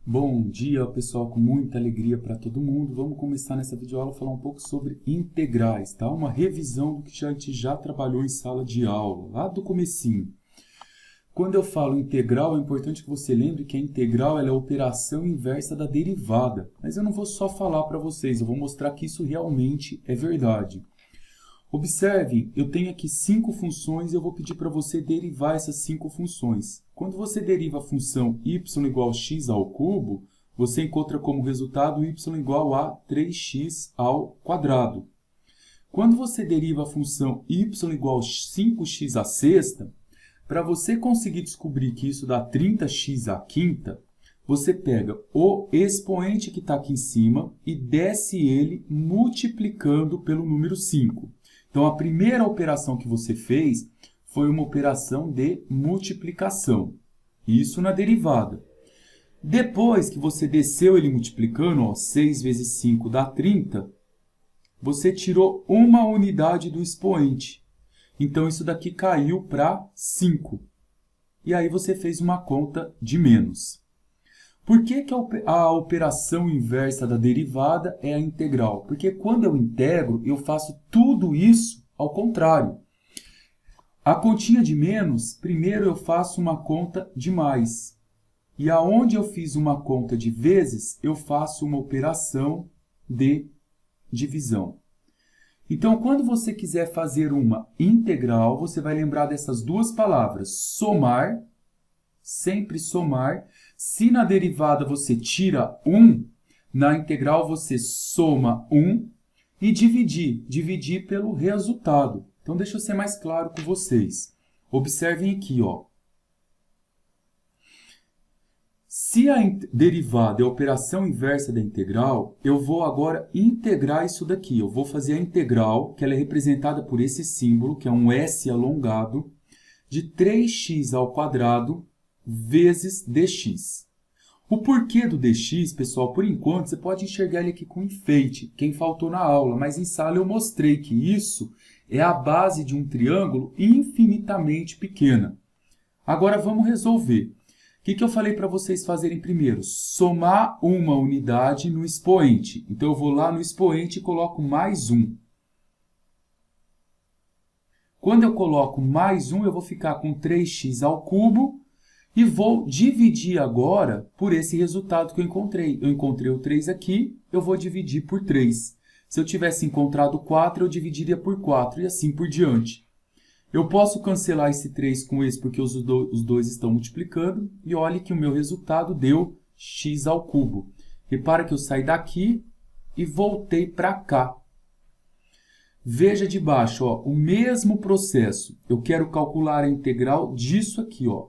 Bom dia, pessoal, com muita alegria para todo mundo. Vamos começar nessa videoaula a falar um pouco sobre integrais, tá? Uma revisão do que a gente já trabalhou em sala de aula, lá do comecinho. Quando eu falo integral, é importante que você lembre que a integral ela é a operação inversa da derivada. Mas eu não vou só falar para vocês, eu vou mostrar que isso realmente é verdade. Observe, eu tenho aqui 5 funções e eu vou pedir para você derivar essas 5 funções. Quando você deriva a função y igual a x ao cubo, você encontra como resultado y igual a 3x ao quadrado. Quando você deriva a função y igual a 5x à sexta, para você conseguir descobrir que isso dá 30x à quinta, você pega o expoente que está aqui em cima e desce ele multiplicando pelo número 5. Então, a primeira operação que você fez foi uma operação de multiplicação. Isso na derivada. Depois que você desceu ele multiplicando, ó, 6 vezes 5 dá 30, você tirou uma unidade do expoente. Então, isso daqui caiu para 5. E aí você fez uma conta de menos. Por que a operação inversa da derivada é a integral? Porque quando eu integro, eu faço tudo isso ao contrário. A continha de menos, primeiro eu faço uma conta de mais. E aonde eu fiz uma conta de vezes, eu faço uma operação de divisão. Então, quando você quiser fazer uma integral, você vai lembrar dessas duas palavras, somar, sempre somar. Se na derivada você tira 1, na integral você soma 1 e dividir pelo resultado. Então, deixa eu ser mais claro com vocês. Observem aqui, ó. Se a derivada é a operação inversa da integral, eu vou agora integrar isso daqui. Eu vou fazer a integral, que ela é representada por esse símbolo, que é um S alongado, de 3x ao quadrado vezes dx. O porquê do dx, pessoal, por enquanto, você pode enxergar ele aqui com enfeite, quem faltou na aula, mas em sala eu mostrei que isso é a base de um triângulo infinitamente pequena. Agora vamos resolver. O que eu falei para vocês fazerem primeiro? Somar uma unidade no expoente. Então, eu vou lá no expoente e coloco mais 1. Quando eu coloco mais 1, eu vou ficar com 3x ao cubo e vou dividir agora por esse resultado que eu encontrei. Eu encontrei o 3 aqui, eu vou dividir por 3. Se eu tivesse encontrado 4, eu dividiria por 4 e assim por diante. Eu posso cancelar esse 3 com esse porque os dois estão multiplicando. E olhe que o meu resultado deu x ao cubo. Repara que eu saí daqui e voltei para cá. Veja de baixo, ó, o mesmo processo. Eu quero calcular a integral disso aqui, ó,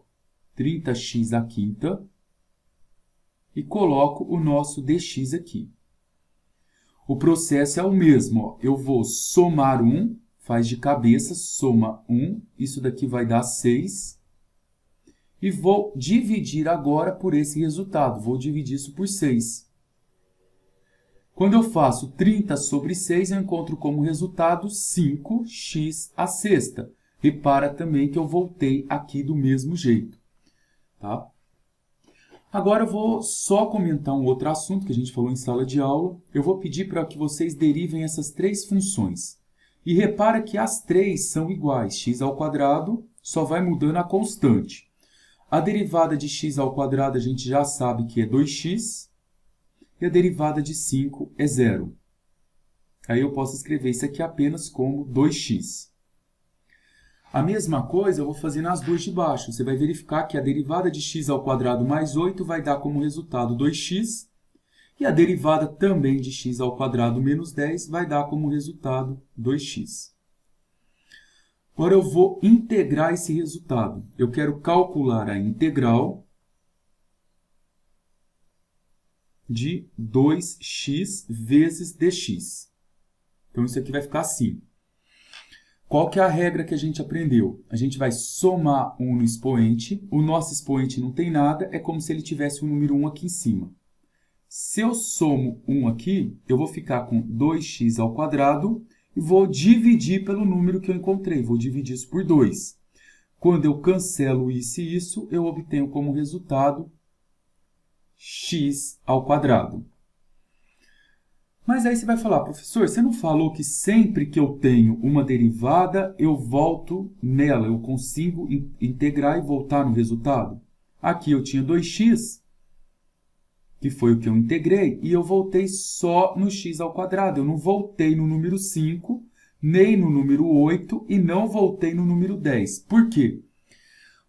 30x à quinta. E coloco o nosso dx aqui. O processo é o mesmo. Ó. Eu vou somar 1. Faz de cabeça, soma 1, isso daqui vai dar 6. E vou dividir agora por esse resultado, vou dividir isso por 6. Quando eu faço 30 sobre 6, eu encontro como resultado 5x à sexta. Repara também que eu voltei aqui do mesmo jeito. Tá? Agora eu vou só comentar um outro assunto que a gente falou em sala de aula. Eu vou pedir para que vocês derivem essas 3 funções. E repara que as 3 são iguais. X ao quadrado só vai mudando a constante. A derivada de x ao quadrado a gente já sabe que é 2x. E a derivada de 5 é 0. Aí eu posso escrever isso aqui apenas como 2x. A mesma coisa eu vou fazer nas duas de baixo. Você vai verificar que a derivada de x ao quadrado mais 8 vai dar como resultado 2x. E a derivada também de x ao quadrado menos 10 vai dar como resultado 2x. Agora eu vou integrar esse resultado. Eu quero calcular a integral de 2x vezes dx. Então, isso aqui vai ficar assim. Qual que é a regra que a gente aprendeu? A gente vai somar 1 no expoente. O nosso expoente não tem nada, é como se ele tivesse o número 1 aqui em cima. Se eu somo 1 aqui, eu vou ficar com 2x ao quadrado e vou dividir pelo número que eu encontrei. Vou dividir isso por 2. Quando eu cancelo isso e isso, eu obtenho como resultado x ao quadrado. Mas aí você vai falar, professor, você não falou que sempre que eu tenho uma derivada, eu volto nela, eu consigo integrar e voltar no resultado? Aqui eu tinha 2x, que foi o que eu integrei, e eu voltei só no x ao quadrado. Eu não voltei no número 5, nem no número 8, e não voltei no número 10. Por quê?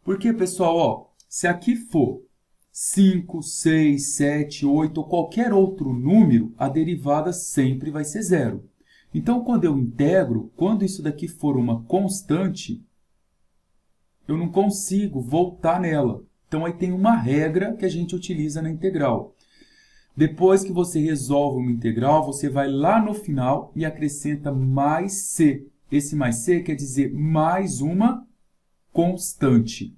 Porque, pessoal, ó, se aqui for 5, 6, 7, 8 ou qualquer outro número, a derivada sempre vai ser zero. Então, quando eu integro, quando isso daqui for uma constante, eu não consigo voltar nela. Então, aí tem uma regra que a gente utiliza na integral. Depois que você resolve uma integral, você vai lá no final e acrescenta mais c. Esse mais c quer dizer mais uma constante.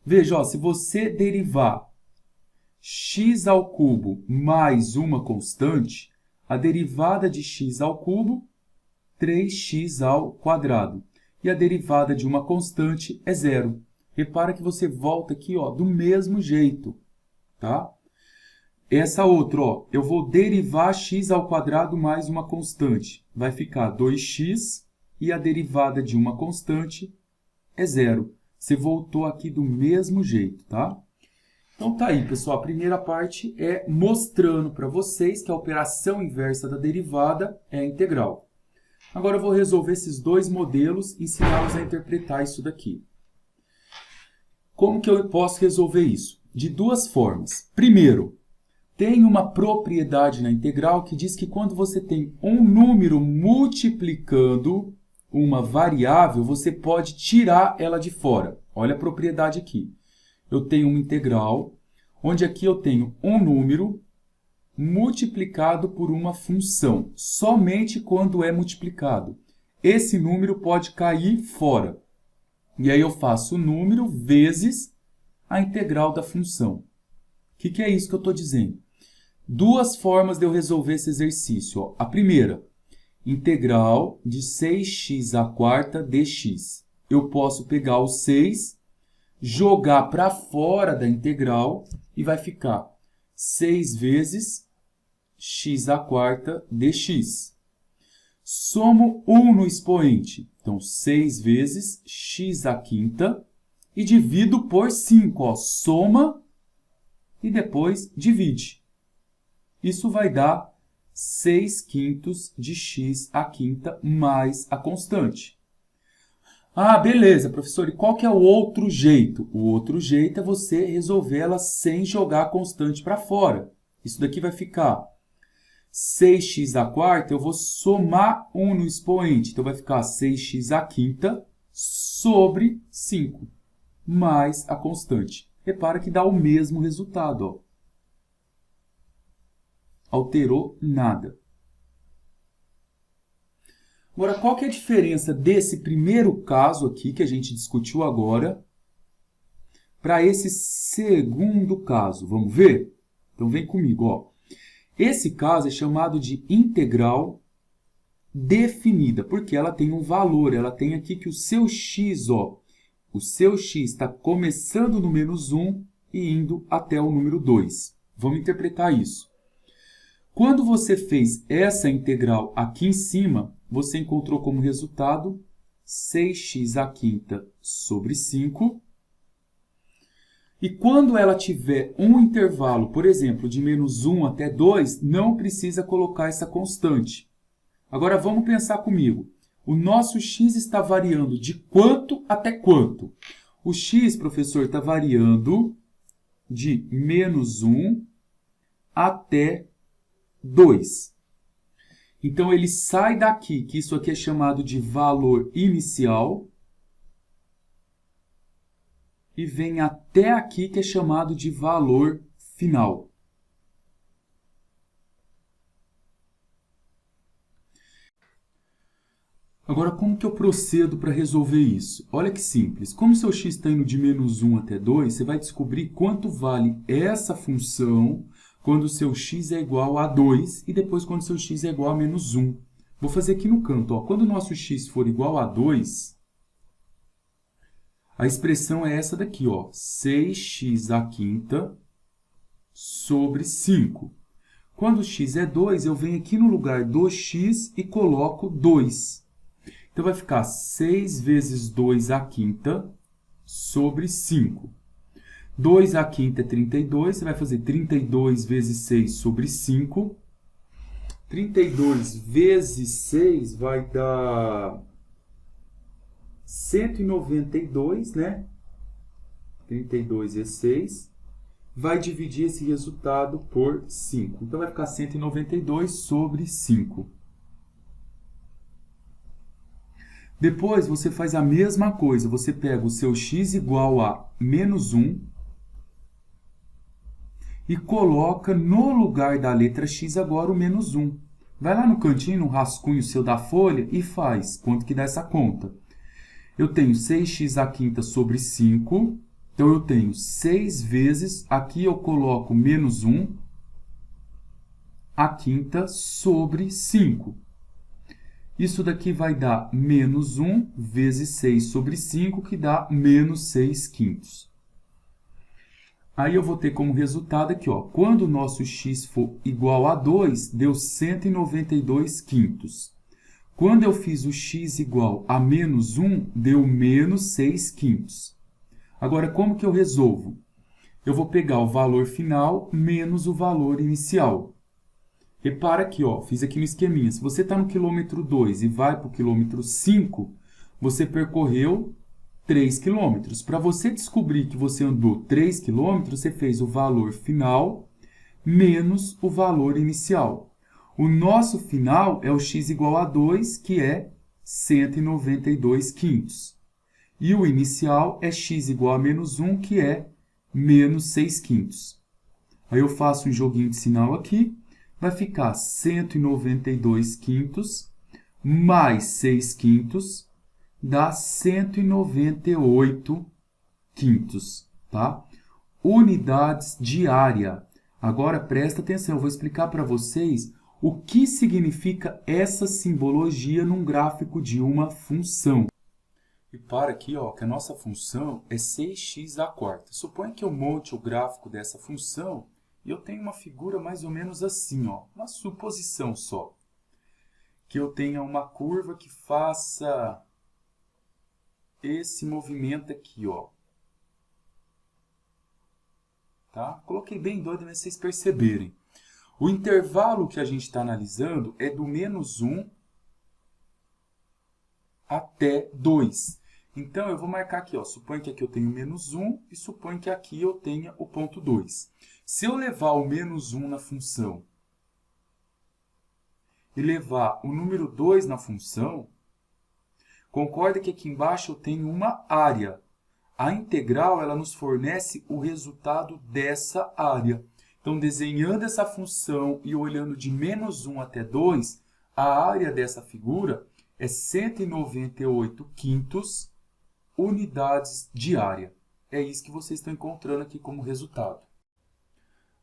Veja, ó, se você derivar x ao cubo mais uma constante, a derivada de x ao cubo, 3x ao quadrado. E a derivada de uma constante é zero. Repara que você volta aqui, ó, do mesmo jeito, tá? Essa outra, ó, eu vou derivar x ao quadrado mais uma constante. Vai ficar 2x e a derivada de uma constante é zero. Você voltou aqui do mesmo jeito, tá? Então tá aí, pessoal. A primeira parte é mostrando para vocês que a operação inversa da derivada é a integral. Agora eu vou resolver esses dois modelos e ensiná-los a interpretar isso daqui. Como que eu posso resolver isso? De duas formas. Primeiro, tem uma propriedade na integral que diz que quando você tem um número multiplicando uma variável, você pode tirar ela de fora. Olha a propriedade aqui. Eu tenho uma integral, onde aqui eu tenho um número multiplicado por uma função, somente quando é multiplicado. Esse número pode cair fora. E aí eu faço o número vezes a integral da função. O que é isso que eu estou dizendo? Duas formas de eu resolver esse exercício. Ó. A primeira, integral de 6x à quarta dx. Eu posso pegar o 6, jogar para fora da integral e vai ficar 6 vezes x à quarta dx. Somo 1 no expoente. Então, 6 vezes x à quinta e divido por 5. Ó, soma e depois divide. Isso vai dar 6 quintos de x à quinta mais a constante. Ah, beleza, professor. E qual que é o outro jeito? O outro jeito é você resolver ela sem jogar a constante para fora. Isso daqui vai ficar 6x à quarta, eu vou somar 1 no expoente. Então, vai ficar 6x à quinta sobre 5, mais a constante. Repara que dá o mesmo resultado. Ó. Alterou nada. Agora, qual que é a diferença desse primeiro caso aqui, que a gente discutiu agora, para esse segundo caso? Vamos ver? Então, vem comigo. Ó. Esse caso é chamado de integral definida, porque ela tem um valor. Ela tem aqui que o seu x, ó, o seu x está começando no menos 1 e indo até o número 2. Vamos interpretar isso. Quando você fez essa integral aqui em cima, você encontrou como resultado 6x à quinta sobre 5. E quando ela tiver um intervalo, por exemplo, de menos 1 até 2, não precisa colocar essa constante. Agora vamos pensar comigo. O nosso x está variando de quanto até quanto? O x, professor, está variando de menos 1 até 2. Então, ele sai daqui, que isso aqui é chamado de valor inicial, e vem até aqui, que é chamado de valor final. Agora, como que eu procedo para resolver isso? Olha que simples. Como seu x está indo de menos 1 até 2, você vai descobrir quanto vale essa função quando o seu x é igual a 2 e depois quando o seu x é igual a menos 1. Vou fazer aqui no canto. Ó. Quando o nosso x for igual a 2, a expressão é essa daqui, ó, 6x à quinta sobre 5. Quando x é 2, eu venho aqui no lugar do x e coloco 2. Então, vai ficar 6 vezes 2 à quinta sobre 5. 2 à quinta é 32, você vai fazer 32 vezes 6 sobre 5. 32 vezes 6 vai dar 192, né? 32 vezes 6. Vai dividir esse resultado por 5. Então, vai ficar 192 sobre 5. Depois, você faz a mesma coisa. Você pega o seu x igual a menos 1 e coloca no lugar da letra x agora o menos 1. Vai lá no cantinho, no rascunho seu da folha e faz. Quanto que dá essa conta? Eu tenho 6x à quinta sobre 5. Então, eu tenho 6 vezes, aqui eu coloco menos 1 à quinta sobre 5. Isso daqui vai dar menos 1 vezes 6 sobre 5, que dá menos 6 quintos. Aí eu vou ter como resultado aqui, ó, quando o nosso x for igual a 2, deu 192 quintos. Quando eu fiz o x igual a menos 1, deu menos 6 quintos. Agora, como que eu resolvo? Eu vou pegar o valor final menos o valor inicial. Repara aqui, ó, fiz aqui no esqueminha. Se você está no quilômetro 2 e vai para o quilômetro 5, você percorreu 3 quilômetros. Para você descobrir que você andou 3 quilômetros, você fez o valor final menos o valor inicial. O nosso final é o x igual a 2, que é 192 quintos. E o inicial é x igual a menos 1, que é menos 6 quintos. Aí eu faço um joguinho de sinal aqui. Vai ficar 192 quintos mais 6 quintos dá 198 quintos, tá? Unidades de área. Agora, presta atenção, eu vou explicar para vocês o que significa essa simbologia num gráfico de uma função. E para aqui, ó, que a nossa função é 6x à quarta. Suponha que eu monte o gráfico dessa função e eu tenho uma figura mais ou menos assim, ó, uma suposição só. Que eu tenha uma curva que faça esse movimento aqui, ó. Tá? Coloquei bem doido, mas vocês perceberem. O intervalo que a gente está analisando é do menos 1 até 2. Então, eu vou marcar aqui, ó, suponho que aqui eu tenho menos 1 e suponho que aqui eu tenha o ponto 2. Se eu levar o menos 1 na função e levar o número 2 na função, concorda que aqui embaixo eu tenho uma área. A integral ela nos fornece o resultado dessa área. Então, desenhando essa função e olhando de menos 1 até 2, a área dessa figura é 198 quintos unidades de área. É isso que vocês estão encontrando aqui como resultado.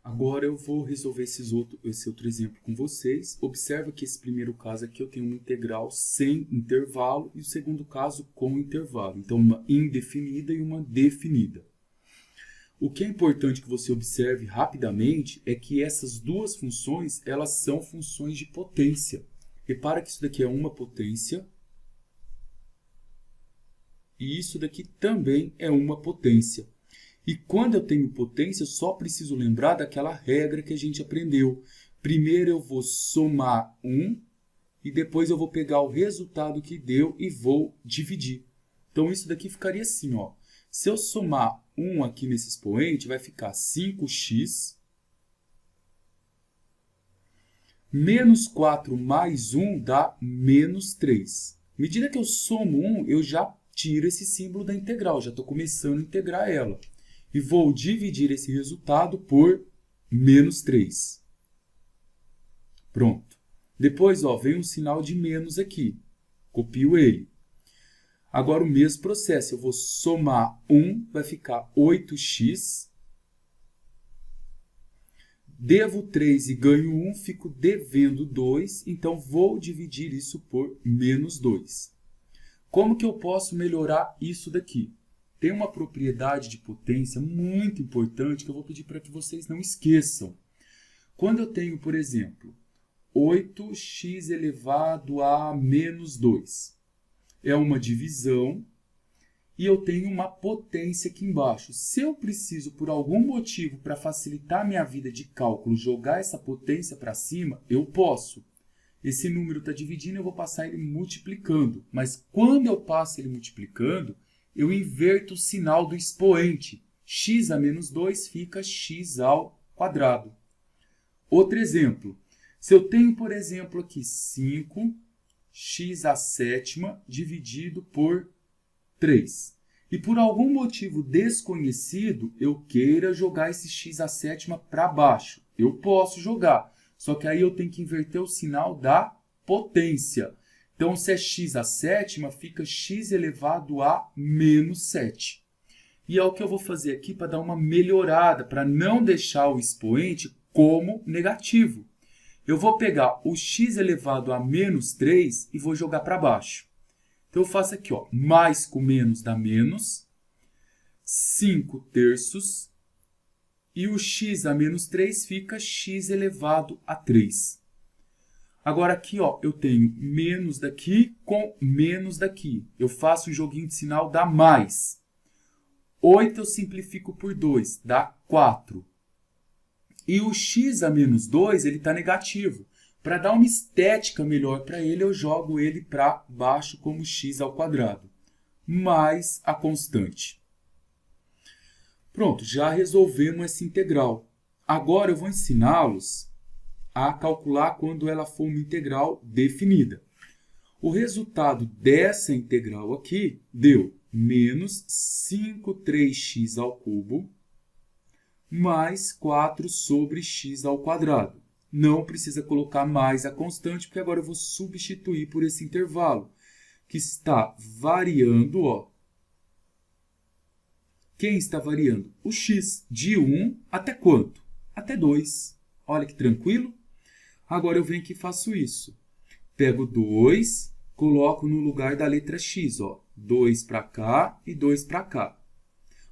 Agora eu vou resolver esse outro exemplo com vocês. Observa que esse primeiro caso aqui eu tenho uma integral sem intervalo e o segundo caso com intervalo. Então, uma indefinida e uma definida. O que é importante que você observe rapidamente é que essas duas funções, elas são funções de potência. Repara que isso daqui é uma potência e isso daqui também é uma potência. E quando eu tenho potência, eu só preciso lembrar daquela regra que a gente aprendeu. Primeiro eu vou somar 1 e depois eu vou pegar o resultado que deu e vou dividir. Então isso daqui ficaria assim, ó. Se eu somar 1 aqui nesse expoente, vai ficar 5x menos 4 mais 1 dá menos 3. À medida que eu somo 1, eu já tiro esse símbolo da integral, já estou começando a integrar ela. E vou dividir esse resultado por menos 3. Pronto. Depois, ó, vem um sinal de menos aqui. Copio ele. Agora, o mesmo processo. Eu vou somar 1, vai ficar 8x. Devo 3 e ganho 1, fico devendo 2. Então, vou dividir isso por menos 2. Como que eu posso melhorar isso daqui? tem uma propriedade de potência muito importante que eu vou pedir para que vocês não esqueçam. Quando eu tenho, por exemplo, 8x elevado a menos 2, é uma divisão e eu tenho uma potência aqui embaixo. Se eu preciso, por algum motivo, para facilitar a minha vida de cálculo, jogar essa potência para cima, eu posso. Esse número está dividindo, eu vou passar ele multiplicando. Mas quando eu passo ele multiplicando, eu inverto o sinal do expoente. X a menos 2 fica x ao quadrado. Outro exemplo. Se eu tenho, por exemplo, aqui 5x à sétima dividido por 3. E por algum motivo desconhecido, eu queira jogar esse x à sétima para baixo. Eu posso jogar. Só que aí eu tenho que inverter o sinal da potência. Então, se é x à sétima, fica x elevado a menos 7. E é o que eu vou fazer aqui para dar uma melhorada, para não deixar o expoente como negativo. Eu vou pegar o x elevado a menos 3 e vou jogar para baixo. Então, eu faço aqui, ó, mais com menos dá menos, 5 terços, e o x a menos 3 fica x elevado a 3. Agora aqui, ó, eu tenho menos daqui com menos daqui. Eu faço um joguinho de sinal, dá mais. 8 eu simplifico por 2, dá 4. E o x a menos 2, ele está negativo. Para dar uma estética melhor para ele, eu jogo ele para baixo como x ao quadrado, mais a constante. Pronto, já resolvemos essa integral. Agora eu vou ensiná-los a calcular quando ela for uma integral definida. O resultado dessa integral aqui deu menos 5,3x ao cubo mais 4 sobre x ao quadrado. Não precisa colocar mais a constante, porque agora eu vou substituir por esse intervalo, que está variando, ó. Quem está variando? O x, de 1 até quanto? Até 2. Olha que tranquilo. Agora eu venho aqui e faço isso. Pego 2, coloco no lugar da letra x, ó. 2 para cá e 2 para cá.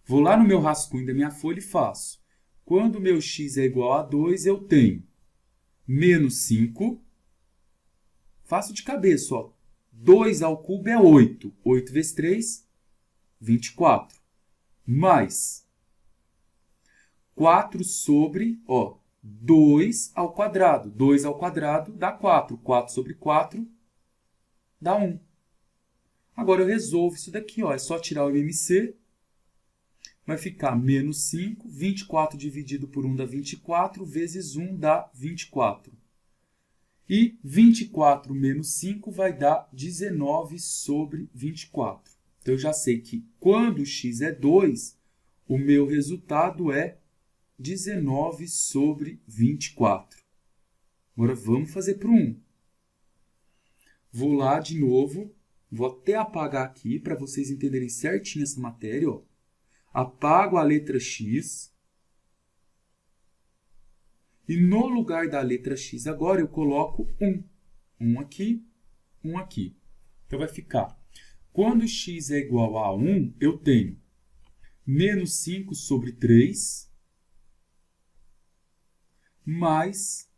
Vou lá no meu rascunho da minha folha e faço. Quando o meu x é igual a 2, eu tenho menos 5. Faço de cabeça, ó. 2 ao cubo é 8. 8 vezes 3, 24. Mais 4 sobre, ó, 2 ao quadrado. 2 ao quadrado dá 4. 4 sobre 4 dá 1. Agora eu resolvo isso daqui, ó. É só tirar o MMC. Vai ficar menos 5. 24 dividido por 1 dá 24. Vezes 1 dá 24. E 24 menos 5 vai dar 19 sobre 24. Então, eu já sei que quando x é 2, o meu resultado é 19 sobre 24. Agora, vamos fazer para o 1. Vou lá de novo. Vou até apagar aqui para vocês entenderem certinho essa matéria. Ó. Apago a letra x. E no lugar da letra x agora eu coloco 1. 1 aqui, 1 aqui. Então, vai ficar... Quando x é igual a 1, eu tenho menos 5 sobre 3, mais,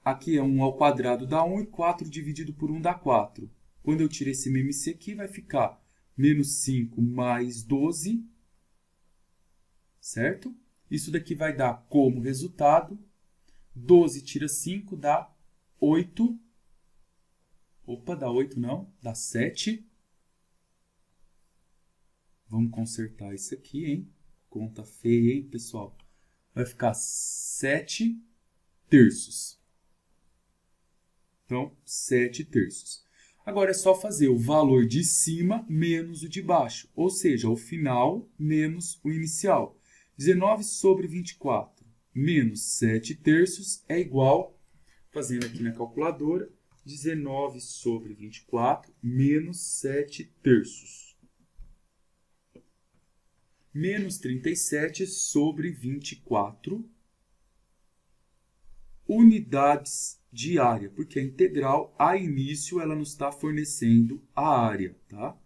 aqui é 1 ao quadrado dá 1, e 4 dividido por 1 dá 4. Quando eu tiro esse MMC aqui, vai ficar menos 5 mais 12, certo? Isso daqui vai dar como resultado, 12 tira 5 dá 8. Opa, dá 8 não, dá 7. Vamos consertar isso aqui, hein? Conta feia, hein, pessoal? Vai ficar 7 terços. Então, 7 terços. Agora é só fazer o valor de cima menos o de baixo. Ou seja, o final menos o inicial. 19 sobre 24 menos 7 terços é igual, fazendo aqui na calculadora, 19 sobre 24 menos 7 terços. Menos 37 sobre 24 unidades de área, porque a integral, a início, ela nos está fornecendo a área, tá?